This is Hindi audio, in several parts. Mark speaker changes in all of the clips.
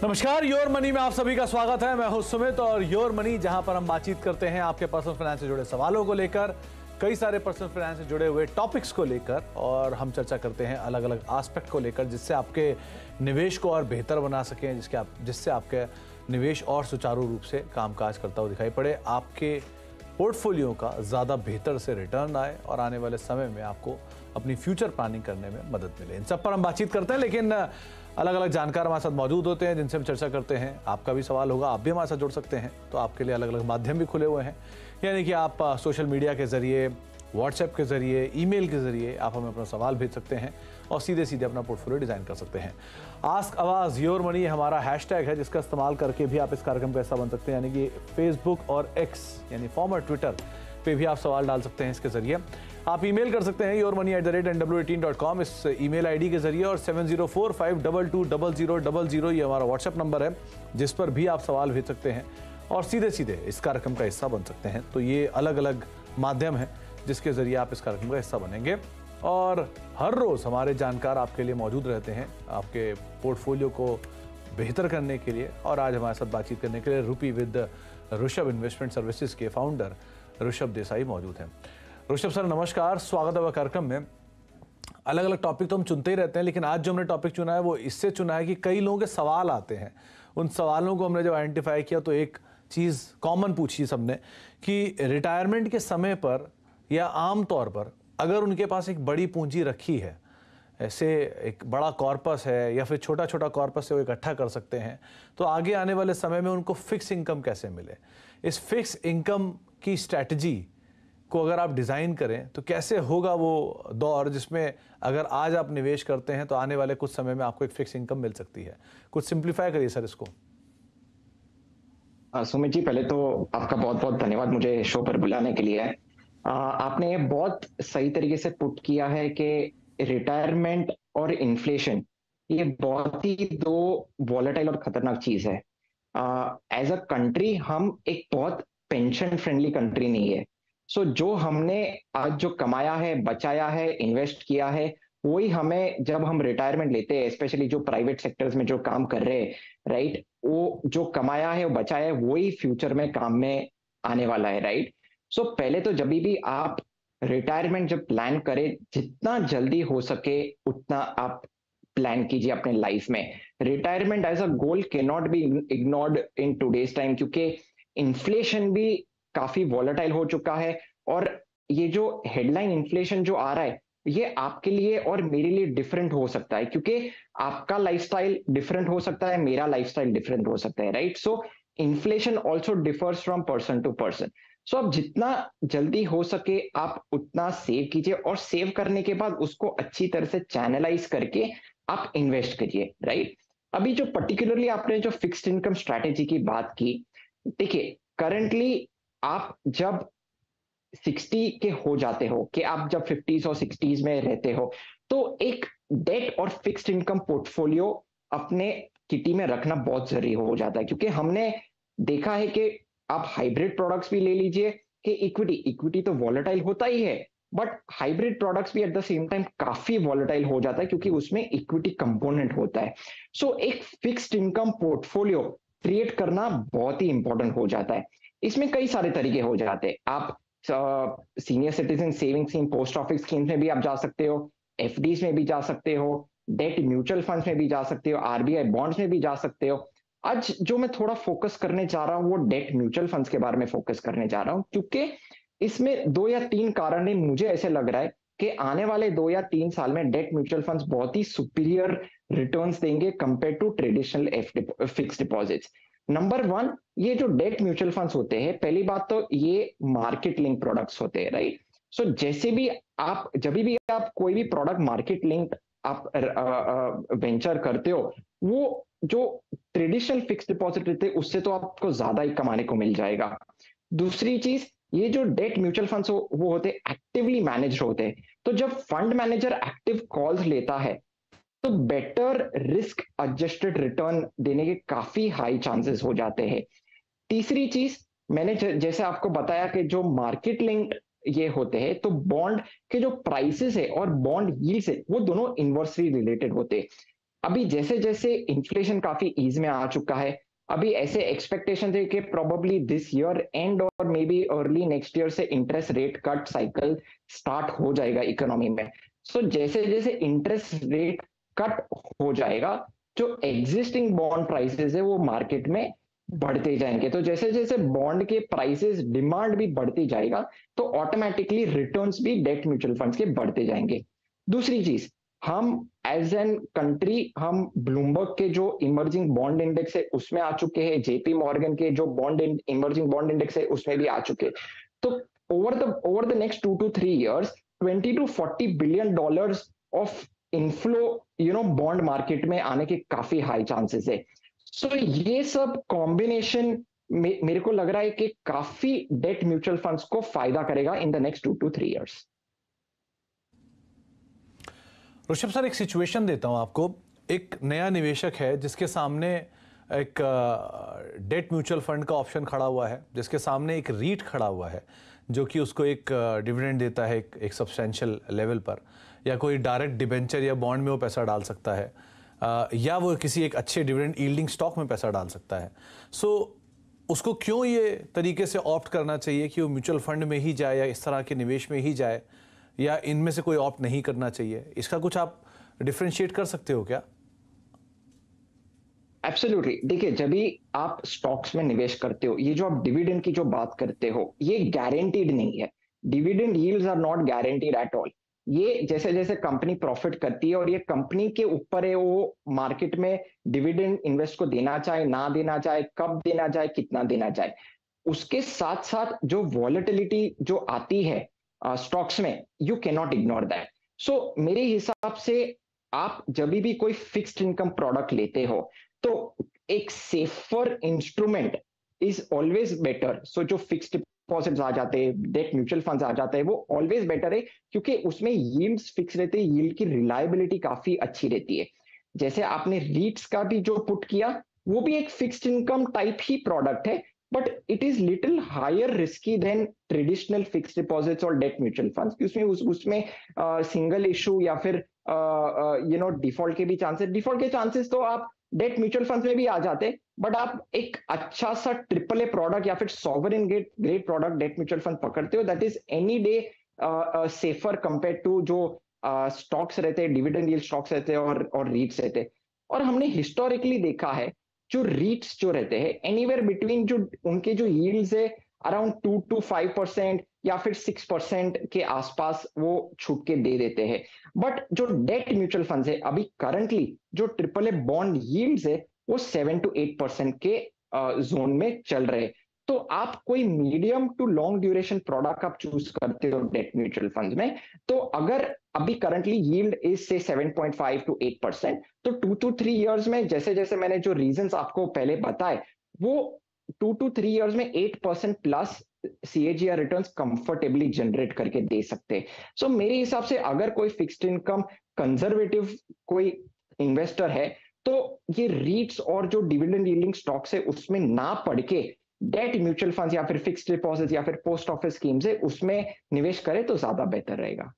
Speaker 1: नमस्कार, योर मनी में आप सभी का स्वागत है। मैं हूं सुमित और योर मनी जहां पर हम बातचीत करते हैं आपके पर्सनल फाइनेंस से जुड़े सवालों को लेकर, कई सारे पर्सनल फाइनेंस से जुड़े हुए टॉपिक्स को लेकर, और हम चर्चा करते हैं अलग अलग एस्पेक्ट को लेकर जिससे आपके निवेश को और बेहतर बना सकें, जिससे आपके निवेश और सुचारू रूप से कामकाज करता हुआ दिखाई पड़े, आपके पोर्टफोलियो का ज़्यादा बेहतर से रिटर्न आए और आने वाले समय में आपको अपनी फ्यूचर प्लानिंग करने में मदद मिले। इन सब पर हम बातचीत करते हैं, लेकिन अलग अलग जानकार हमारे साथ मौजूद होते हैं जिनसे हम चर्चा करते हैं। आपका भी सवाल होगा, आप भी हमारे साथ जुड़ सकते हैं, तो आपके लिए अलग अलग माध्यम भी खुले हुए हैं। यानी कि आप सोशल मीडिया के ज़रिए, व्हाट्सएप के ज़रिए, ईमेल के ज़रिए आप हमें अपना सवाल भेज सकते हैं और सीधे सीधे अपना पोर्टफोलियो डिज़ाइन कर सकते हैं। आस्क आवाज़ योर मनी हमारा हैशटैग है जिसका इस्तेमाल करके भी आप इस कार्यक्रम का हिस्सा बन सकते हैं। यानी कि फेसबुक और एक्स यानी फॉर्मर ट्विटर पे भी आप सवाल डाल सकते हैं इसके ज़रिए। आप ईमेल कर सकते हैं yourmoney@nw18.com इस ईमेल आईडी के ज़रिए, और 7045220000 ये हमारा व्हाट्सएप नंबर है जिस पर भी आप सवाल भेज सकते हैं और सीधे सीधे इस कार्यक्रम का हिस्सा बन सकते हैं। तो ये अलग अलग माध्यम हैं जिसके ज़रिए आप इस कार्यक्रम का हिस्सा बनेंगे, और हर रोज़ हमारे जानकार आपके लिए मौजूद रहते हैं आपके पोर्टफोलियो को बेहतर करने के लिए। और आज हमारे साथ बातचीत करने के लिए रूपी विद ऋषभ इन्वेस्टमेंट सर्विसेज के फाउंडर ऋषभ देसाई मौजूद हैं। ऋषभ सर नमस्कार, स्वागत है कार्यक्रम में। अलग अलग टॉपिक तो हम चुनते ही रहते हैं, लेकिन आज जो हमने टॉपिक चुना है वो इससे चुना है कि कई लोगों के सवाल आते हैं। उन सवालों को हमने जब आइडेंटिफाई किया तो एक चीज़ कॉमन पूछी सबने कि रिटायरमेंट के समय पर या आम तौर पर अगर उनके पास एक बड़ी पूंजी रखी है, ऐसे एक बड़ा कॉर्पस है या फिर छोटा छोटा कॉर्पस है वो इकट्ठा कर सकते हैं, तो आगे आने वाले समय में उनको फिक्स इनकम कैसे मिले। इस फिक्स इनकम की स्ट्रैटेजी को अगर आप डिज़ाइन करें तो कैसे होगा वो दौर जिसमें अगर आज आप निवेश करते हैं तो आने वाले कुछ समय में आपको एक फिक्स इनकम मिल सकती है। कुछ सिंप्लीफाई करिए सर इसको।
Speaker 2: सुमित जी, पहले तो आपका बहुत बहुत धन्यवाद मुझे शो पर बुलाने के लिए। आपने बहुत सही तरीके से पुट किया है कि रिटायरमेंट और इन्फ्लेशन ये बहुत ही दो वॉलेटाइल और खतरनाक चीज है। एज अ कंट्री हम एक बहुत पेंशन फ्रेंडली कंट्री नहीं है। सो जो हमने आज जो कमाया है, बचाया है, इन्वेस्ट किया है, वही हमें जब हम रिटायरमेंट लेते हैं, स्पेशली जो प्राइवेट सेक्टर्स में जो काम कर रहे हैं, राइट, वो जो कमाया है वो बचाया है वही फ्यूचर में काम में आने वाला है, राइट। सो पहले तो जब भी आप रिटायरमेंट जब प्लान करें, जितना जल्दी हो सके उतना आप प्लान कीजिए अपने लाइफ में। Retirement as a goal can not be ignored in today's time, क्योंकि इन्फ्लेशन भी काफी वॉलेटाइल हो चुका है, और ये जो हेडलाइन इन्फ्लेशन जो आ रहा है ये आपके लिए और मेरे लिए डिफरेंट हो सकता है, क्योंकि आपका लाइफस्टाइल डिफरेंट हो सकता है, मेरा लाइफस्टाइल डिफरेंट हो सकता है, right. So inflation also differs from person to person. So अब जितना जल्दी हो सके आप उतना सेव कीजिए, और सेव करने के बाद उसको अच्छी तरह से चैनलाइज करके आप इन्वेस्ट करिए, राइट। अभी जो पर्टिकुलरली आपने जो फिक्स्ड इनकम स्ट्रैटेजी की बात की, देखिए करंटली आप जब 60 के हो जाते हो, कि आप जब 50s और 60s में रहते हो, तो एक डेट और फिक्स्ड इनकम पोर्टफोलियो अपने किटी में रखना बहुत जरूरी हो जाता है, क्योंकि हमने देखा है कि आप हाइब्रिड प्रोडक्ट्स भी ले लीजिए कि इक्विटी तो वॉलेटाइल होता ही है, बट हाइब्रिड प्रोडक्ट्स भी एट द सेम टाइम काफी वॉलेटाइल हो जाता है क्योंकि उसमें इक्विटी कंपोनेंट होता है। सो एक फिक्स्ड इनकम पोर्टफोलियो क्रिएट करना बहुत ही इंपॉर्टेंट हो जाता है। इसमें कई सारे तरीके हो जाते हैं। आप senior citizen saving scheme, post office scheme में भी आप जा सकते हो, एफडीज में भी जा सकते हो, डेट म्यूचुअल फंड्स में भी जा सकते हो, आरबीआई बॉन्ड्स में भी जा सकते हो। आज जो मैं थोड़ा फोकस करने जा रहा हूं वो डेट म्यूचुअल फंड्स के बारे में फोकस करने जा रहा हूं, क्योंकि इसमें 2 या 3 कारण है। मुझे ऐसे लग रहा है कि आने वाले 2 या 3 साल में डेट म्यूचुअल फंड्स बहुत ही सुपीरियर रिटर्न्स देंगे compare to traditional fixed deposits. Number 1, ये जो डेट म्यूचुअल फंड्स होते हैं, पहली बात तो ये मार्केट लिंक प्रोडक्ट्स होते हैं, राइट। सो जैसे भी आप जब भी आप कोई भी प्रोडक्ट मार्केट लिंक आप वेंचर करते हो, वो जो ट्रेडिशनल फिक्स्ड डिपॉजिट रहते हैं उससे तो आपको ज्यादा ही कमाने को मिल जाएगा। दूसरी चीज, ये जो डेट म्यूचुअल फंड्स वो होते हैं एक्टिवली मैनेज होते हैं, तो जब फंड मैनेजर एक्टिव कॉल्स लेता है तो बेटर रिस्क एडजस्टेड रिटर्न देने के काफी हाई चांसेस हो जाते हैं। तीसरी चीज, मैंने जैसे आपको बताया कि जो मार्केट लिंक ये होते हैं, तो बॉन्ड के जो प्राइसेस है और बॉन्ड यील्ड्स है वो दोनों इनवर्सली रिलेटेड होते हैं। अभी जैसे जैसे इन्फ्लेशन काफी ईज में आ चुका है, अभी ऐसे एक्सपेक्टेशन है कि प्रोबेबली दिस ईयर एंड और may be early next year से interest rate cut cycle start हो जाएगा इकोनॉमी में। सो जैसे जैसे इंटरेस्ट रेट कट हो जाएगा, जो एग्जिस्टिंग बॉन्ड प्राइसेस है वो मार्केट में बढ़ते जाएंगे। तो जैसे जैसे बॉन्ड के प्राइसेस डिमांड भी बढ़ती जाएगा, तो ऑटोमेटिकली रिटर्न्स भी डेट म्यूचुअल फंड्स के बढ़ते जाएंगे। दूसरी चीज, हम एज एन कंट्री हम ब्लूमबर्ग के जो इमर्जिंग बॉन्ड इंडेक्स है उसमें आ चुके हैं, जेपी मॉर्गन के जो बॉन्ड इमर्जिंग बॉन्ड इंडेक्स है उसमें भी आ चुके हैं। तो over the next 2 to 3 years 20 to 40 billion of inflow bond market में आने के काफी हाई चांसेस है। सो ये सब कॉम्बिनेशन मेरे को लग रहा है कि काफी डेट म्यूचुअल फंड्स को फायदा करेगा in the next 2 to 3 years।
Speaker 1: Rishabh sir, एक सिचुएशन देता हूं आपको। एक नया निवेशक है जिसके सामने एक डेट म्यूचुअल फंड का ऑप्शन खड़ा हुआ है, जिसके सामने एक रीट खड़ा हुआ है जो कि उसको एक डिविडेंड देता है एक सब्सटेंशियल लेवल पर, या कोई डायरेक्ट डिबेंचर या बॉन्ड में वो पैसा डाल सकता है, या वो किसी एक अच्छे डिविडेंड यील्डिंग स्टॉक में पैसा डाल सकता है। सो उसको क्यों ये तरीके से ऑप्ट करना चाहिए कि वो म्यूचुअल फंड में ही जाए या इस तरह के निवेश में ही जाए, या इनमें से कोई ऑप्ट नहीं करना चाहिए? इसका कुछ आप डिफरेंशिएट कर सकते हो क्या?
Speaker 2: एब्सोल्युटली। देखिए, जब भी आप स्टॉक्स में निवेश करते हो, ये जो आप डिविडेंड की जो बात करते हो ये गारंटीड नहीं है। Dividend yields are not guaranteed at all. ये जैसे जैसे कंपनी प्रॉफिट करती है और ये कंपनी के ऊपर है, वो मार्केट में डिविडेंड इन्वेस्ट को देना चाहे ना देना चाहे, कब देना चाहे, कितना देना चाहे। उसके साथ साथ जो वॉलेटिलिटी जो आती है स्टॉक्स में, you can not ignore that. So मेरे हिसाब से आप जब भी कोई फिक्स्ड इनकम प्रोडक्ट लेते हो तो एक safer instrument is always better. So जो फिक्स्ड डिपॉजिट्स आ जाते हैं, डेट म्यूचुअल फंड्स आ जाते हैं, वो ऑलवेज बेटर है क्योंकि उसमें यील्ड्स फिक्स रहते हैं, यील्ड की रिलायबिलिटी काफी अच्छी रहती है। जैसे आपने रीट्स का भी जो पुट किया, वो भी एक फिक्स्ड इनकम टाइप ही प्रोडक्ट है, but it is little higher risky than traditional fixed deposits और डेट म्यूचुअल फंड्स। उसमें सिंगल इशू या फिर डिफॉल्ट के भी चांसेस, डिफॉल्ट के चांसेस तो आप डेट म्यूचुअल फंड्स में भी आ जाते, बट आप एक अच्छा सा ट्रिपल ए प्रोडक्ट या फिर sovereign grade product debt mutual fund पकड़ते हो, that is any day safer compare to जो स्टॉक्स रहते हैं, डिविडेंड यील्ड स्टॉक्स रहते हैं और रीट्स रहते हैं। और हमने हिस्टोरिकली देखा है जो रीट्स जो रहते हैं एनीवेयर बिटवीन जो उनके जो यील्ड्स है अराउंड 2 to 5% या फिर 6% के आसपास वो छूट के दे देते हैं। बट जो डेट म्यूचुअल फंड्स है अभी करंटली जो ट्रिपल ए बॉन्ड यील्ड्स है वो 7 to 8% के जोन में चल रहे। तो आप कोई medium to long duration product आप चूज करते हो डेट म्यूचुअल फंड्स में, तो अगर अभी करंटली यील्ड इज से 7.5 to 8%, तो 2 to 3 years में जैसे जैसे मैंने जो रीजंस आपको पहले बताए, वो 2 to 3 years में 8% plus CAGR returns comfortably generate करके दे सकते हैं। सो मेरे हिसाब से अगर कोई फिक्स्ड इनकम कंजर्वेटिव कोई इन्वेस्टर है, तो ये रीट्स और जो डिविडेंड यील्डिंग स्टॉक्स है उसमें ना पड़ के डेट म्यूचुअल फंड्स या फिर फिक्स्ड डिपॉजिट या फिर पोस्ट ऑफिस स्कीम्स है उसमें निवेश करे तो ज्यादा बेहतर रहेगा।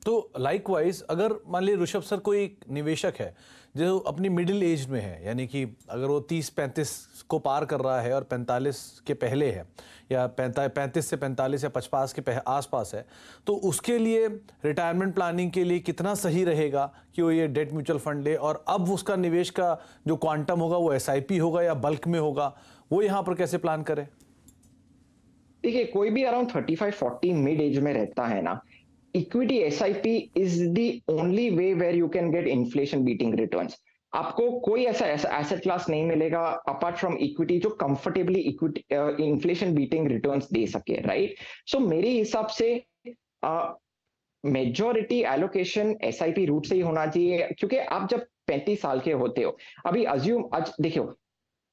Speaker 1: तो लाइकवाइज अगर मान लीजिए ऋषभ सर कोई निवेशक है जो अपनी मिडिल एज में है, यानी कि अगर वो 30-35 को पार कर रहा है और 45 के पहले है, या 35 से 45 या 55 के आसपास है, तो उसके लिए रिटायरमेंट प्लानिंग के लिए कितना सही रहेगा कि वो ये डेट म्यूचुअल फंड ले, और अब उसका निवेश का जो क्वांटम होगा वो SIP होगा या बल्क में होगा, वो यहाँ पर कैसे प्लान करे?
Speaker 2: देखिए, कोई भी अराउंड 35-40 मिड एज में रहता है ना, equity SIP is the only way where you can get inflation beating returns. आपको कोई ऐसा एसेट क्लास नहीं मिलेगा अपार्ट फ्रॉम इक्विटी जो comfortably equity inflation beating returns दे सके, राइट? सो मेरे हिसाब से मेजॉरिटी एलोकेशन SIP रूट से ही होना चाहिए, क्योंकि आप जब 35 साल के होते हो, अभी अज्यूम आज देखियो,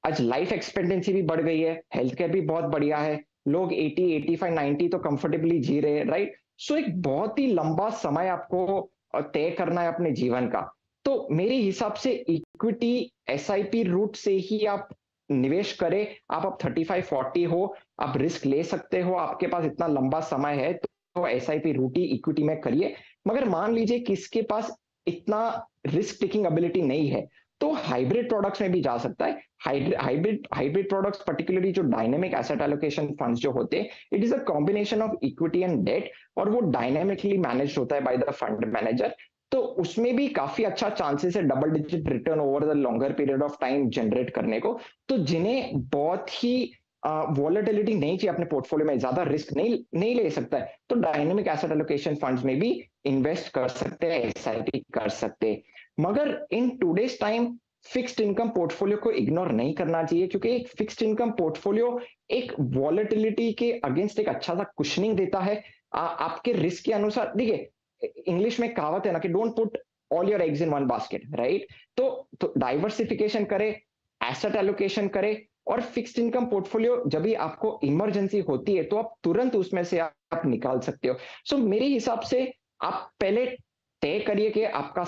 Speaker 2: आज लाइफ एक्सपेक्टेंसी भी बढ़ गई है, हेल्थ केयर भी बहुत बढ़िया है, लोग 80, 85, 90 तो कंफर्टेबली जी रहे हैं, राइट? सो एक बहुत ही लंबा समय आपको तय करना है अपने जीवन का। तो मेरे हिसाब से इक्विटी SIP रूट से ही आप निवेश करें। आप अब 35-40 हो, आप रिस्क ले सकते हो, आपके पास इतना लंबा समय है, तो SIP रूट ही इक्विटी में करिए। मगर मान लीजिए किसके पास इतना रिस्क टेकिंग एबिलिटी नहीं है, तो हाइब्रिड प्रोडक्ट्स में भी जा सकता है। हाइब्रिड प्रोडक्ट्स पर्टिकुलरली जो डायनेमिक एसेट एलोकेशन फंड्स जो होते हैं, it is a combination of equity and debt, और वो डायनेमिकली मैनेज होता है बाय द फंड मैनेजर। तो उसमें भी काफी अच्छा चांसेस है double digit return over the longer period of time generate करने को। तो जिन्हें बहुत ही वॉलेटिलिटी नहीं चाहिए अपने पोर्टफोलियो में, ज्यादा रिस्क नहीं ले सकता है, तो डायनेमिक एसेट एलोकेशन फंड्स में भी इन्वेस्ट कर सकते हैं, एसआईपी कर सकते हैं। मगर इन today's time fixed income portfolio को इग्नोर नहीं करना चाहिए, क्योंकि एक फिक्स्ड इनकम पोर्टफोलियो एक वॉलेटिलिटी के अगेंस्ट एक अच्छा सा कुशनिंग देता है। आपके रिस्क के अनुसार, देखिए इंग्लिश में कहावत है ना कि don't put all your eggs in one basket, right? तो डाइवर्सिफिकेशन करे, एसेट एलोकेशन करे, और फिक्स्ड इनकम पोर्टफोलियो जब भी आपको इमरजेंसी होती है तो आप तुरंत उसमें से आप निकाल सकते हो। सो मेरे हिसाब से आप पहले तय करिए कि आपका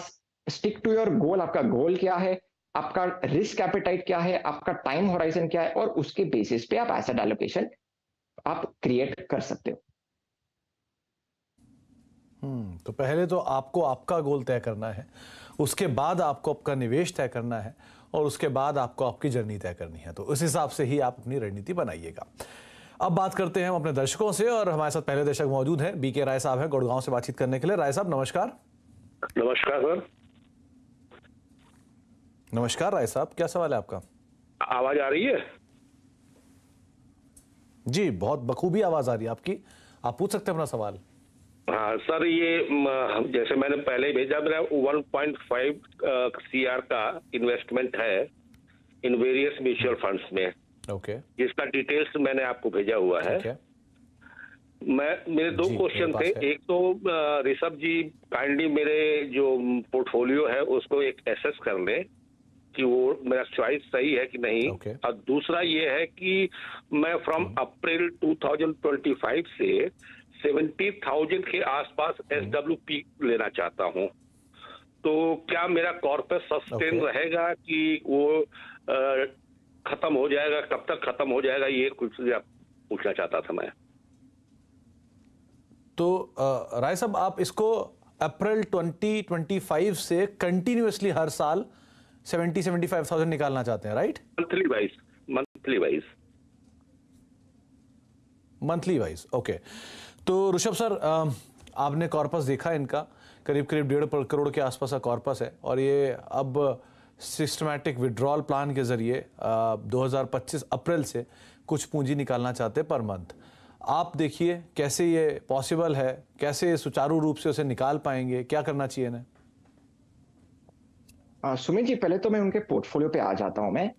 Speaker 2: स्टिक टू योर गोल, आपका गोल क्या है, आपका रिस्क एपेटाइट क्या है, आपका टाइम होराइजन क्या है, और उसके बेसिस पे आप एसेट एलोकेशन आप क्रिएट कर सकते हो।
Speaker 1: तो पहले तो आपको आपका गोल तय करना है, उसके बाद आपको आपका निवेश तय करना है, और उसके बाद आपको आपकी जर्नी तय करनी है। तो उस हिसाब से ही आप अपनी रणनीति बनाइएगा। अब बात करते हैं हम अपने दर्शकों से, और हमारे साथ पहले दर्शक मौजूद हैं, बीके राय साहब हैं गुड़गांव से बातचीत करने के लिए। राय साहब नमस्कार।
Speaker 3: नमस्कार सर।
Speaker 1: नमस्कार राय साहब, क्या सवाल है आपका?
Speaker 3: आवाज आ रही है?
Speaker 1: जी बहुत बखूबी आवाज आ रही है आपकी, आप पूछ सकते हैं अपना सवाल।
Speaker 3: हाँ सर, ये जैसे मैंने पहले ही भेजा, मेरा 1.5 CR का इन्वेस्टमेंट है इन वेरियस म्यूचुअल फंड्स में।
Speaker 1: ओके।
Speaker 3: जिसका डिटेल्स मैंने आपको भेजा हुआ है। मेरे दो क्वेश्चन थे। एक तो ऋषभ जी काइंडली मेरे जो पोर्टफोलियो है उसको एक एसेस कर लें कि वो मेरा चॉइस सही है कि नहीं। और दूसरा ये है कि मैं फ्रॉम अप्रैल 2025 से 70,000 के आसपास SWP लेना चाहता हूं, तो क्या मेरा कॉर्पस सस्टेन रहेगा कि वो खत्म हो जाएगा? कब तक खत्म हो जाएगा, ये कुछ पूछना चाहता था मैं।
Speaker 1: तो राय साहब, आप इसको अप्रैल 2025 से कंटिन्यूअसली हर साल 70-75,000 निकालना चाहते हैं, राइट?
Speaker 3: Monthly wise.
Speaker 1: ओके। तो ऋषभ सर, आपने कॉर्पस देखा इनका, करीब 1.5 करोड़ के आसपास का कॉर्पस है, और ये अब सिस्टमैटिक विड्रॉल प्लान के जरिए 2025 अप्रैल से कुछ पूंजी निकालना चाहते हैं पर मंथ। आप देखिए कैसे ये पॉसिबल है, कैसे सुचारू रूप से उसे निकाल पाएंगे, क्या करना चाहिए इन्हें?
Speaker 2: सुमित जी, पहले तो मैं उनके पोर्टफोलियो पे आ जाता हूं। मैं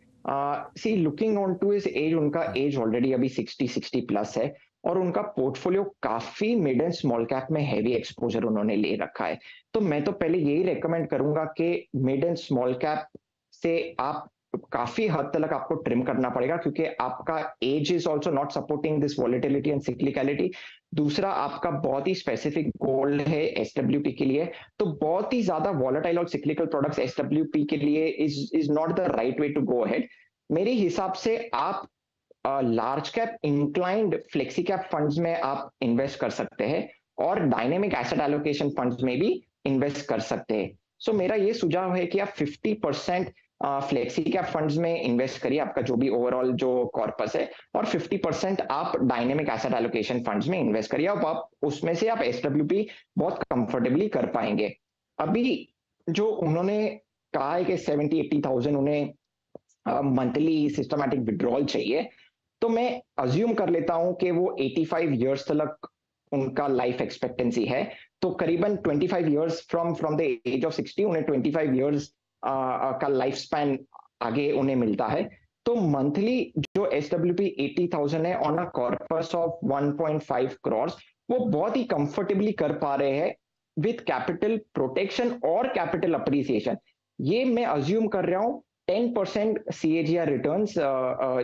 Speaker 2: see looking on to his age, उनका एज ऑलरेडी अभी 60 प्लस है, और उनका पोर्टफोलियो काफी मिड एंड स्मॉल कैप में हैवी एक्सपोजर उन्होंने ले रखा है। तो मैं तो पहले यही रेकमेंड करूंगा कि मिड एंड स्मॉल कैप से आप काफी हद तक आपको ट्रिम करना पड़ेगा, क्योंकि आपका age is also not supporting this volatility and cyclicality. दूसरा, आपका बहुत ही स्पेसिफिक गोल है SWP के लिए, तो बहुत ही ज्यादा वॉलेटाइल और सिक्लिकल प्रोडक्ट्स SWP के लिए is not the right way to go ahead. मेरे हिसाब से आप large cap inclined flexi cap funds में आप इन्वेस्ट कर सकते हैं, और डायनेमिक एसेट एलोकेशन फंड्स में भी इन्वेस्ट कर सकते हैं। सो मेरा ये सुझाव है कि आप 50% फ्लेक्सी कैप फंड्स में इन्वेस्ट करिए, आपका जो भी ओवरऑल जो कॉर्पस है, और 50% आप डायनेमिक एसेट एलोकेशन फंड्स में इन्वेस्ट करिए। अब आप उसमें से आप SWP बहुत कंफर्टेबली कर पाएंगे। अभी जो उन्होंने कहा है कि 70-80,000 उन्हें मंथली सिस्टमैटिक विड्रॉल चाहिए, तो मैं अज्यूम कर लेता हूं कि वो 85 इयर्स तक उनका लाइफ एक्सपेक्टेंसी है, तो करीबन 25 years from the age of 60 उन्हें 25 इयर्स का लाइफ स्पैन आगे उन्हें मिलता है। तो मंथली जो SWP 80,000 है on a corpus of 1.5 crore, वो बहुत ही कंफर्टेबली कर पा रहे हैं विथ कैपिटल प्रोटेक्शन और कैपिटल अप्रिसिएशन। ये मैं अज्यूम कर रहा हूं 10% CAGR रिटर्न्स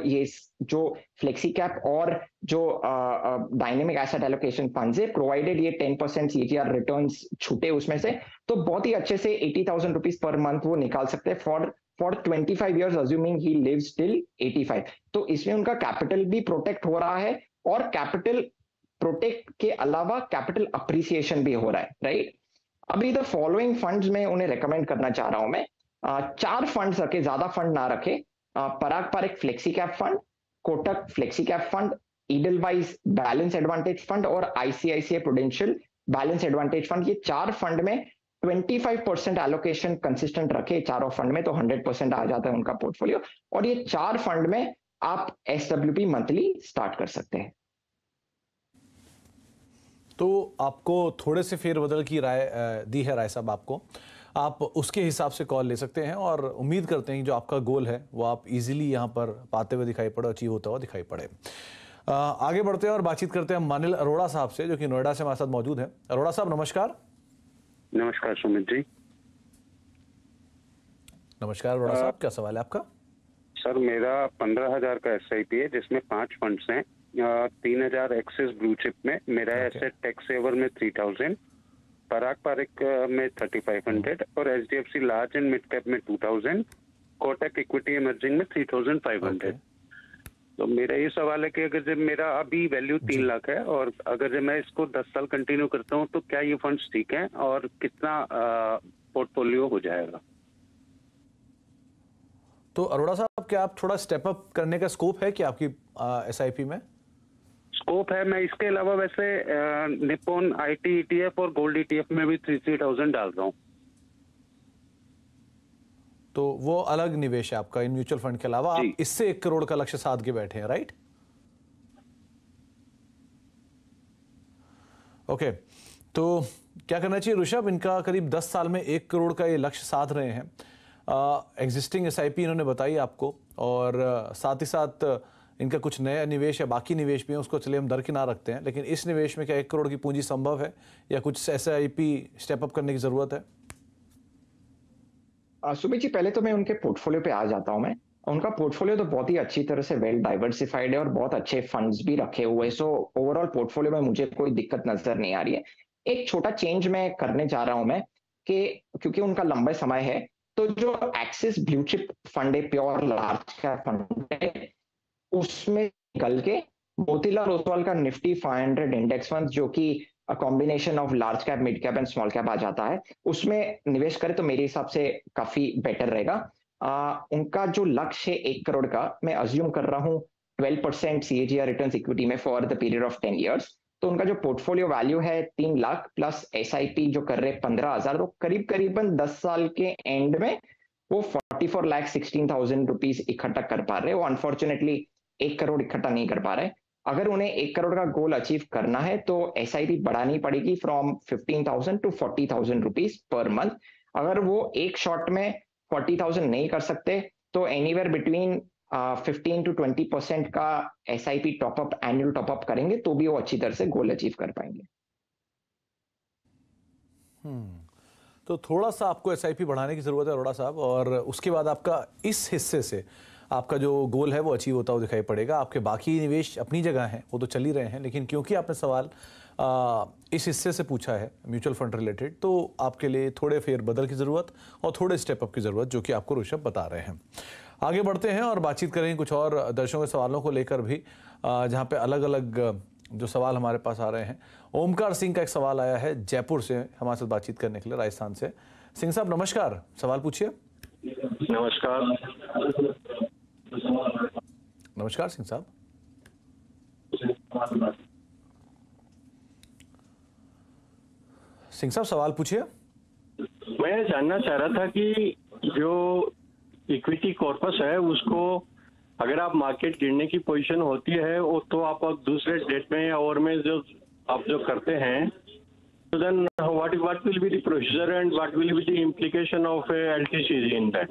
Speaker 2: ये जो फ्लेक्सी कैप और जो डायनेमिक एसेट एलोकेशन फंड्स है, प्रोवाइडेड ये 10% CAGR रिटर्न्स छूटे उसमें से, तो बहुत ही अच्छे से 80,000 रुपीज पर मंथ वो निकाल सकते हैं for 25 years, assuming he lives till 85। तो इसमें उनका कैपिटल भी प्रोटेक्ट हो रहा है, और कैपिटल प्रोटेक्ट के अलावा कैपिटल अप्रिसिएशन भी हो रहा है, राइट? अभी द फॉलोइंग फंड्स में उन्हें रेकमेंड करना चाह रहा हूं मैं। 4 फंड्स रखे, ज्यादा फंड ना रखे। Parag Parikh flexi cap fund, Kotak flexi cap fund, Edelweiss balance advantage fund और ICICI Prudential balance advantage fund. ये 4 फंड में 25% एलोकेशन कंसिस्टेंट रखे चारों फंड में, तो 100% आ जाता है उनका पोर्टफोलियो। और ये 4 फंड में आप एसडब्ल्यूपी मंथली स्टार्ट कर सकते हैं।
Speaker 1: तो आपको थोड़े से फेरबदल की राय दी है राय साहब आपको, आप उसके हिसाब से कॉल ले सकते हैं और उम्मीद करते हैं कि जो आपका गोल है वो आप इजीली यहाँ पर पाते हुए दिखाई पड़े, अचीव होता हुआ दिखाई पड़े। आगे बढ़ते हैं और बातचीत करते हैं मानिल अरोड़ा साहब से, जो कि नोएडा से हमारे साथ मौजूद है। अरोड़ा साहब नमस्कार।
Speaker 4: नमस्कार सुमित जी।
Speaker 1: नमस्कार अरोड़ा साहब, क्या सवाल है आपका?
Speaker 4: सर मेरा 15,000 का SIP है जिसमें 5 फंड्स हैं। 3,000 एक्सिस ब्लू चिप में, मेरा एसेट टैक्स सेवर में 3,000, पराग पारिक में 3,500 और HDFC large and mid cap में 2,000, कोटक इक्विटी इमर्जिंग में 3,500। तो मेरा ये सवाल है कि अगर जब मेरा अभी वैल्यू 3 लाख है और अगर जब मैं इसको 10 साल कंटिन्यू करता हूँ तो क्या ये फंड्स ठीक है और कितना पोर्टफोलियो हो जाएगा?
Speaker 1: तो अरोड़ा साहब, क्या आप थोड़ा स्टेप अप करने का स्कोप है कि आपकी SIP में?
Speaker 4: स्कोप है। मैं इसके अलावा वैसे निप्पॉन IT ETF और गोल्ड ETF में भी 3,000 डाल रहा हूँ।
Speaker 1: तो वो अलग निवेश है आपका इन म्यूचुअल फंड के अलावा। आप इससे 1 करोड़ का लक्ष्य साध के बैठे हैं, राइट? ओके, तो क्या करना चाहिए ऋषभ? इनका करीब 10 साल में 1 करोड़ का ये लक्ष्य साध रहे हैं। एग्जिस्टिंग SIP इन्होंने बताई आपको, और साथ ही साथ इनका कुछ नया निवेश है, बाकी निवेश भी है, उसको चलिए हम दरकिनार रखते हैं। लेकिन इस निवेश में क्या 1 करोड़ की पूंजी संभव है या कुछ SIP स्टेप अप करने की जरूरत है?
Speaker 2: सुमित जी, पहले तो मैं उनके पोर्टफोलियो पे आ जाता हूं। मैं उनका पोर्टफोलियो तो बहुत ही अच्छी तरह से वेल डाइवर्सिफाइड है और बहुत अच्छे फंड्स भी रखे हुए हैं। सो ओवरऑल पोर्टफोलियो में मुझे कोई दिक्कत नजर नहीं आ रही है। एक छोटा चेंज मैं करने जा रहा हूं मैं, कि क्योंकि उनका लंबा समय है, तो जो एक्सिस ब्लू चिप फंड है, प्योर लार्ज कैप फंड है, उसमें निकल के मोतीलाल ओसवाल का निफ्टी 500 इंडेक्स फंड, जो कि combination of large cap, mid cap and small cap आ जाता है, उसमें निवेश करें तो मेरे हिसाब से काफी बेटर रहेगा। उनका जो लक्ष्य है 1 करोड़ का, मैं अज्यूम कर रहा हूँ 12% CAGR रिटर्न्स इक्विटी में for the period of 10 years. तो उनका जो पोर्टफोलियो वैल्यू है 3 लाख प्लस SIP जो कर रहे 15,000, तो करीबन 10 साल के एंड में वो 44,16,000 रुपीज इकट्ठा कर पा रहे हैं। वो अनफॉर्चुनेटली 1 करोड़ इकट्ठा नहीं कर पा रहे। अगर उन्हें 1 करोड़ का गोल अचीव करना है तो SIP बढ़ानी पड़ेगी from 15,000 to 40,000 rupees per month. अगर वो एक शॉट में 40,000 नहीं कर सकते तो एनीवेयर बिटवीन 15 to 20% का SIP टॉपअप, एनुअल टॉपअप करेंगे तो भी वो अच्छी तरह से गोल अचीव कर पाएंगे।
Speaker 1: तो थोड़ा सा आपको SIP बढ़ाने की जरूरत है अरोड़ा साहब, और उसके बाद आपका इस हिस्से से आपका जो गोल है वो अचीव होता हुआ दिखाई पड़ेगा। आपके बाकी निवेश अपनी जगह हैं, वो तो चल ही रहे हैं, लेकिन क्योंकि आपने सवाल इस हिस्से से पूछा है म्यूचुअल फंड रिलेटेड, तो आपके लिए थोड़े फेरबदल की ज़रूरत और थोड़े स्टेप अप की ज़रूरत, जो कि आपको ऋषभ बता रहे हैं। आगे बढ़ते हैं और बातचीत करेंगे कुछ और दर्शकों के सवालों को लेकर भी, जहाँ पे अलग अलग जो सवाल हमारे पास आ रहे हैं। ओमकार सिंह का एक सवाल आया है जयपुर से हमारे साथ बातचीत करने के लिए, राजस्थान से। सिंह साहब नमस्कार, सवाल पूछिए।
Speaker 5: नमस्कार।
Speaker 1: नमस्कार सिंह साहब। सिंह साहब सवाल पूछिए।
Speaker 5: मैं जानना चाह रहा था कि जो इक्विटी कॉर्पस है उसको अगर आप मार्केट गिरने की पोजीशन होती है वो तो आप दूसरे डेट में और में जो आप जो करते हैं, तो then what will be the procedure and what will be the implication of LTC in that?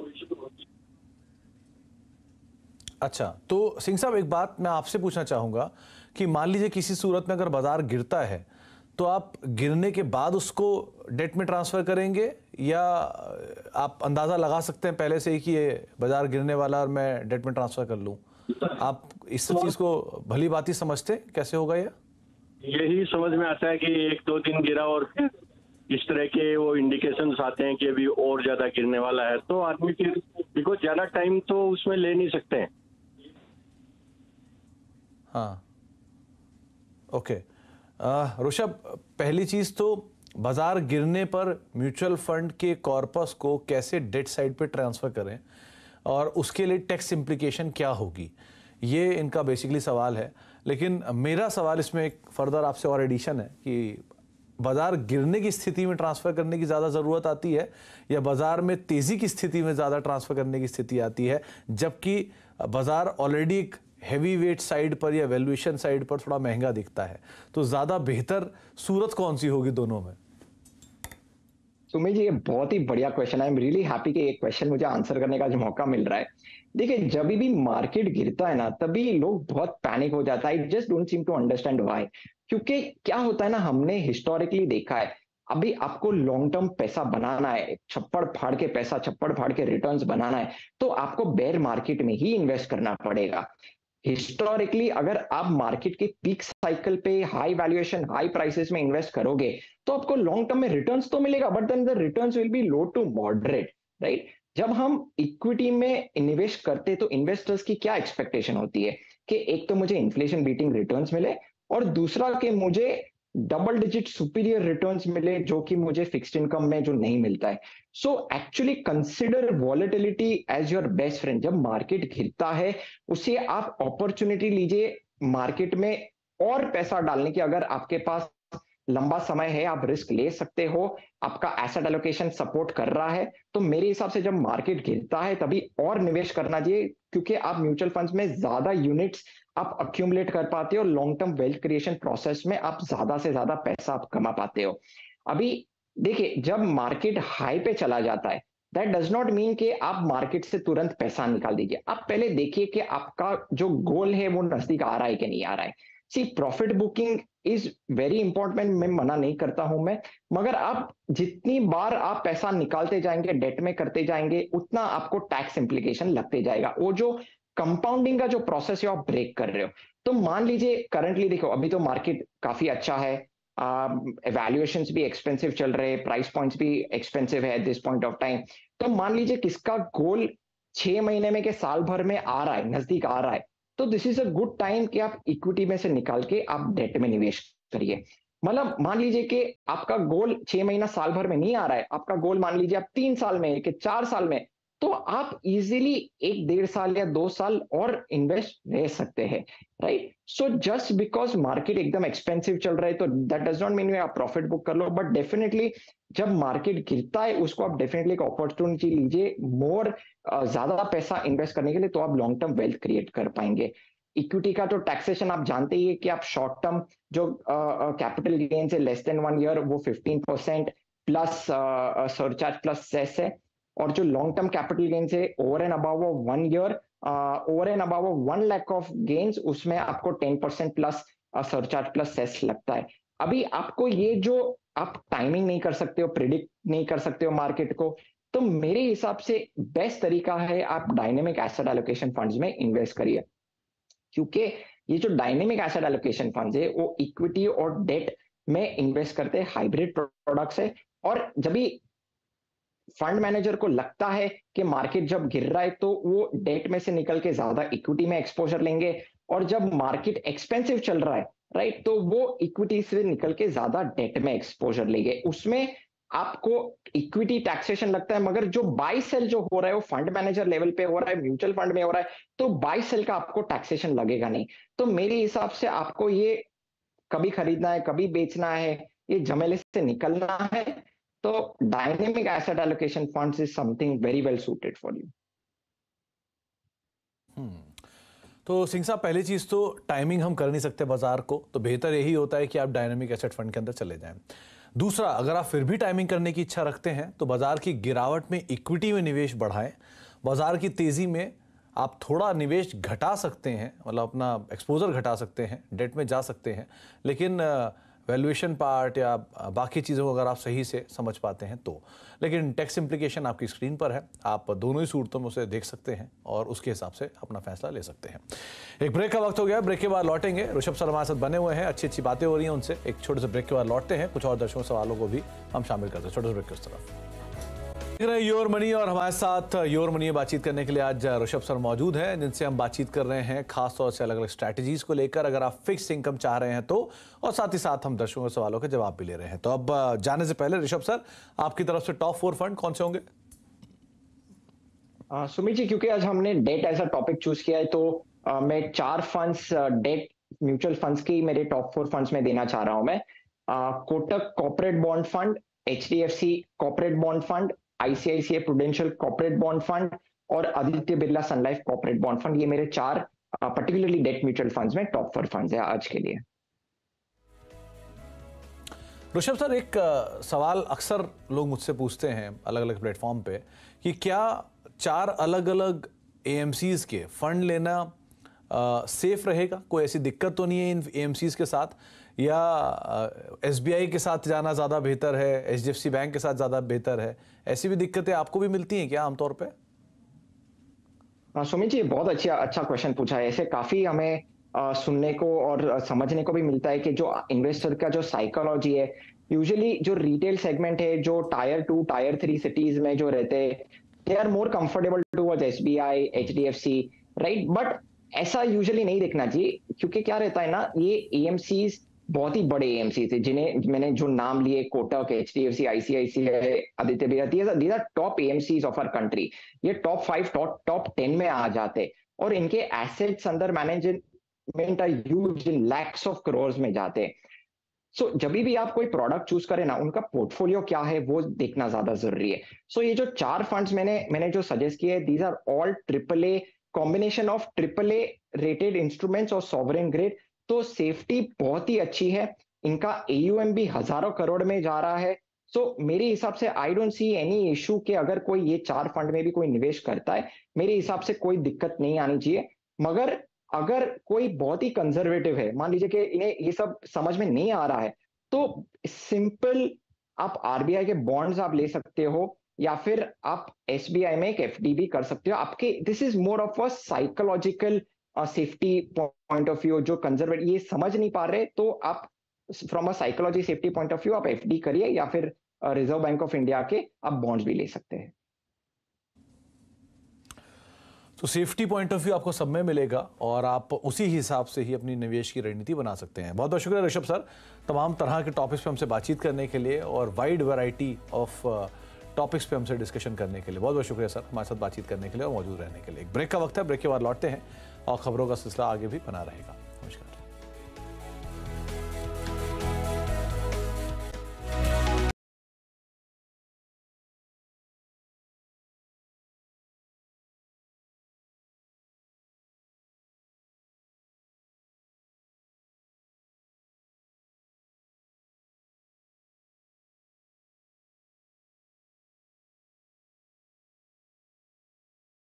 Speaker 1: अच्छा, तो सिंह साहब एक बात मैं आपसे पूछना चाहूंगा कि मान लीजिए किसी सूरत में अगर बाजार गिरता है तो आप गिरने के बाद उसको डेट में ट्रांसफर करेंगे, या आप अंदाजा लगा सकते हैं पहले से ही कि ये बाजार गिरने वाला और मैं डेट में ट्रांसफर कर लूं? आप इस चीज को भली बात समझते हैं, कैसे होगा ये?
Speaker 5: यही समझ में आता है कि 1-2 दिन गिरा और फिर इस तरह के वो इंडिकेशंस आते हैं कि अभी और ज्यादा गिरने वाला है, तो आदमी फिर बिकॉज ज्यादा टाइम तो उसमें ले नहीं सकते हैं।
Speaker 1: हाँ, ओके। ऋषभ, पहली चीज तो बाजार गिरने पर म्यूचुअल फंड के कॉर्पस को कैसे डेट साइड पे ट्रांसफर करें और उसके लिए टैक्स इम्प्लीकेशन क्या होगी, ये इनका बेसिकली सवाल है। लेकिन मेरा सवाल इसमें एक फर्दर आपसे और एडिशन है कि बाजार गिरने की स्थिति में ट्रांसफर करने की ज़्यादा ज़रूरत आती है या बाजार में तेज़ी की स्थिति में ज़्यादा ट्रांसफर करने की स्थिति आती है, जबकि बाजार ऑलरेडी एक हैवी वेट साइड पर या वैल्यूएशन साइड पर थोड़ा महंगा दिखता है, तो ज़्यादा बेहतर सूरत कौन सी होगी दोनों में?
Speaker 2: सुमित जी, ये बहुत ही बढ़िया क्वेश्चन है। आई एम रियली हैप्पी कि ये क्वेश्चन मुझे आंसर करने का जो मौका मिल रहा है। देखिए, जब भी मार्केट गिरता है ना, तभी लोग बहुत पैनिक हो जाता है। I just don't seem to understand why. क्योंकि क्या होता है ना, हमने हिस्टोरिकली देखा है, अभी आपको लॉन्ग टर्म पैसा बनाना है, छप्पड़ फाड़ के रिटर्न्स बनाना है, तो आपको बेयर मार्केट में ही इन्वेस्ट करना पड़ेगा। हिस्टोरिकली अगर आप मार्केट के पीक साइकिल पे हाई वैल्यूएशन, हाई प्राइसेस में इन्वेस्ट करोगे, तो आपको लॉन्ग टर्म में रिटर्न्स तो मिलेगा, but then the returns will be low to moderate, right. जब हम इक्विटी में इन्वेस्ट करते तो इन्वेस्टर्स की क्या एक्सपेक्टेशन होती है कि एक तो मुझे इन्फ्लेशन बीटिंग रिटर्न्स मिले और दूसरा कि मुझे डबल डिजिट सुपीरियर रिटर्न्स मिले, जो कि मुझे फिक्स्ड इनकम में जो नहीं मिलता है। So actually consider volatility as your best friend. जब मार्केट गिरता है, उसे आप अपॉर्चुनिटी लीजिए मार्केट में और पैसा डालने की। अगर आपके पास लंबा समय है, आप रिस्क ले सकते हो, आपका एसेट एलोकेशन सपोर्ट कर रहा है, तो मेरे हिसाब से जब मार्केट गिरता है तभी और निवेश करना चाहिए, क्योंकि आप म्यूचुअल फंड्स में ज्यादा यूनिट्स आप अक्यूमुलेट कर पाते हो। Long term wealth creation process में आप ज्यादा से ज्यादा पैसा आप कमा पाते हो। अभी देखिए, जब मार्केट हाई पे चला जाता है, दैट डज नॉट मीन कि आप मार्केट से तुरंत पैसा निकाल दीजिए। आप पहले देखिए कि आपका जो गोल है वो नजदीक आ रहा है कि नहीं आ रहा है। See, profit booking is very important, मैं मना नहीं करता हूं मैं, मगर आप जितनी बार आप पैसा निकालते जाएंगे, डेट में करते जाएंगे, उतना आपको टैक्स इंप्लीकेशन लगते जाएगा। वो जो कंपाउंडिंग का जो प्रोसेस है आप ब्रेक कर रहे हो। तो मान लीजिए करंटली देखो, अभी तो मार्केट काफी अच्छा है, वैल्यूएशंस भी एक्सपेंसिव चल रहे हैं, प्राइस पॉइंट्स भी एक्सपेंसिव है at this point of time. तो मान लीजिए किसका गोल 6 महीने में के साल भर में आ रहा है, नजदीक आ रहा है, तो this is a good time कि आप इक्विटी में से निकाल के आप डेट में निवेश करिए। मतलब मान लीजिए कि आपका गोल 6 महीना साल भर में नहीं आ रहा है, आपका गोल मान लीजिए आप 3 साल में कि 4 साल में, तो आप इजीली 1-1.5 साल या 2 साल और इन्वेस्ट रह सकते हैं, right. So just because market एकदम एक्सपेंसिव चल रहा है तो दैट डज नॉट मीन आप प्रॉफिट बुक कर लो, बट डेफिनेटली जब मार्केट गिरता है उसको आप डेफिनेटली एक अपॉर्चुनिटी लीजिए मोर ज्यादा पैसा इन्वेस्ट करने के लिए, तो आप लॉन्ग टर्म वेल्थ क्रिएट कर पाएंगे। इक्विटी का तो टैक्सेशन आप जानते ही है कि आप शॉर्ट टर्म जो कैपिटल गेन से लेस देन 1 ईयर वो 15% प्लस सरचार्ज प्लस सेस है, और जो लॉन्ग टर्म कैपिटल गेन से over and above 1 year, over and above 1 lakh of gains, उसमें आपको 10% प्लस सरचार्ज प्लस सेस लगता है। अभी आपको ये जो आप टाइमिंग नहीं कर सकते हो, प्रिडिक्ट नहीं कर सकते हो मार्केट को, तो मेरे हिसाब से बेस्ट तरीका है आप डायनेमिक एसेट एलोकेशन फंड्स में इन्वेस्ट करिए। क्योंकि ये जो डायनेमिक एसेट एलोकेशन फंड्स है वो इक्विटी और डेट में इन्वेस्ट करते हैं, हाइब्रिड प्रोडक्ट्स है। और जब भी फंड मैनेजर को लगता है कि मार्केट जब गिर रहा है तो वो डेट में से निकल के ज्यादा इक्विटी में एक्सपोजर लेंगे, और जब मार्केट एक्सपेंसिव चल रहा है, राइट, तो वो इक्विटी से निकल के ज्यादा डेट में एक्सपोजर लेंगे। उसमें आपको इक्विटी टैक्सेशन लगता है, मगर जो बाई सेल जो हो रहा है वो फंड मैनेजर लेवल पे हो रहा है, म्यूचुअल फंड में हो रहा है, तो बाई सेल का आपको टैक्सेशन लगेगा नहीं। तो मेरे हिसाब से आपको ये कभी खरीदना है, कभी बेचना है, ये झमेले से निकलना है, तो dynamic asset allocation funds is something very well suited for you.
Speaker 1: तो सिंह साहब, पहली चीज तो टाइमिंग हम कर नहीं सकते बाजार को, तो बेहतर यही होता है कि आप डायनेमिक एसेट फंड के अंदर चले जाएं। दूसरा, अगर आप फिर भी टाइमिंग करने की इच्छा रखते हैं तो बाजार की गिरावट में इक्विटी में निवेश बढ़ाएं। बाजार की तेजी में आप थोड़ा निवेश घटा सकते हैं, मतलब अपना एक्सपोजर घटा सकते हैं, डेट में जा सकते हैं, लेकिन वैल्यूएशन पार्ट या बाकी चीज़ों को अगर आप सही से समझ पाते हैं तो। लेकिन टैक्स इम्प्लीकेशन आपकी स्क्रीन पर है, आप दोनों ही सूरतों में उसे देख सकते हैं और उसके हिसाब से अपना फैसला ले सकते हैं। एक ब्रेक का वक्त हो गया, ब्रेक के बाद लौटेंगे। ऋषभ सर हमारे साथ बने हुए हैं, अच्छी अच्छी बातें हो रही हैं उनसे। एक छोटे से ब्रेक के बाद लौटते हैं, कुछ और दर्शकों सवालों को भी हम शामिल करते हैं। छोटे से ब्रेक की उस तरफ। देख रहे हैं योर मनी और हमारे साथ योर मनी में बातचीत करने के लिए आज ऋषभ सर मौजूद हैं, जिनसे हम बातचीत कर रहे हैं खास तौर से अलग अलग स्ट्रैटेजीज को लेकर, अगर आप फिक्स इनकम चाह रहे हैं तो, और साथ ही साथ हम दर्शकों के सवालों के जवाब भी ले रहे हैं। तो अब जाने से पहले ऋषभ सर, आपकी तरफ से टॉप 4 फंड कौन से होंगे?
Speaker 2: सुमित जी, क्योंकि आज हमने debt as a topic choose किया है तो मैं 4 फंड्स डेट म्यूचुअल फंड्स की मेरे टॉप 4 फंड्स में देना चाह रहा हूं मैं। Kotak corporate bond fund, HDFC corporate bond fund, ICICI prudential corporate bond fund और आदित्य बिरला सन लाइफ कॉर्पोरेट बॉन्ड फंड। ये मेरे 4 पर्टिकुलरली डेट म्यूचुअल फंड्स में टॉप 4 फंड्स है आज के लिए।
Speaker 1: ऋषभ सर, एक सवाल अक्सर लोग मुझसे पूछते हैं अलग अलग प्लेटफॉर्म पे कि क्या 4 अलग अलग AMCs के फंड लेना सेफ रहेगा? कोई ऐसी दिक्कत तो नहीं है इन AMCs के साथ, या SBI के साथ जाना ज़्यादा बेहतर है, HDFC बैंक के साथ ज़्यादा बेहतर है? ऐसी भी दिक्कतें आपको भी मिलती हैं क्या आमतौर पे?
Speaker 2: सुमित जी, बहुत अच्छा क्वेश्चन पूछा है। ऐसे काफी हमें सुनने को और समझने को भी मिलता है कि जो इन्वेस्टर का जो साइकोलॉजी है, यूजुअली जो रिटेल सेगमेंट है, जो टायर 2 टायर 3 सिटीज में जो रहते हैं, they are more comfortable towards SBI, HDFC, राइट। बट ऐसा यूजुअली नहीं देखना चाहिए, क्योंकि क्या रहता है ना, ये AMCs बहुत ही बड़े AMCs है, जिन्हें मैंने जो नाम लिए, Kotak, HDFC, ICICI, Aditya Birla, these are top AMCs of our country. ये टॉप 5 टॉप 10 में आ जाते, और इनके assets under management are huge, in lakhs of crore में जाते। सो जब भी आप कोई प्रोडक्ट चूज करें ना, उनका पोर्टफोलियो क्या है वो देखना ज्यादा जरूरी है। सो ये जो 4 फंड्स मैंने जो सजेस्ट किए, these are all AAA combination of AAA rated instruments और सॉवरेन ग्रेड। तो सेफ्टी बहुत ही अच्छी है, इनका AUM भी हजारों करोड़ में जा रहा है। सो मेरे हिसाब से I don't see any issue कि अगर कोई ये 4 फंड में भी कोई निवेश करता है, मेरे हिसाब से कोई दिक्कत नहीं आनी चाहिए। मगर अगर कोई बहुत ही कंजर्वेटिव है, मान लीजिए कि इन्हें ये सब समझ में नहीं आ रहा है, तो सिंपल आप RBI के बॉन्ड्स आप ले सकते हो, या फिर आप SBI में एक FD भी कर सकते हो। आपके this is more of a psychological safety point of view. जो कंजर्वेटिव ये समझ नहीं पा रहे, तो आप from a psychology safety point of view आप FD करिए, या फिर रिजर्व बैंक ऑफ इंडिया के आप बॉन्ड्स भी ले सकते हैं।
Speaker 1: तो सेफ्टी पॉइंट ऑफ व्यू आपको सब में मिलेगा, और आप उसी हिसाब से ही अपनी निवेश की रणनीति बना सकते हैं। बहुत बहुत शुक्रिया ऋषभ सर, तमाम तरह के टॉपिक्स पे हमसे बातचीत करने के लिए और वाइड वैरायटी ऑफ टॉपिक्स पे हमसे डिस्कशन करने के लिए। बहुत बहुत शुक्रिया सर, हमारे साथ बातचीत करने के लिए और मौजूद रहने के लिए। एक ब्रेक का वक्त है, ब्रेक के बाद लौटते हैं और खबरों का सिलसिला आगे भी बना रहेगा।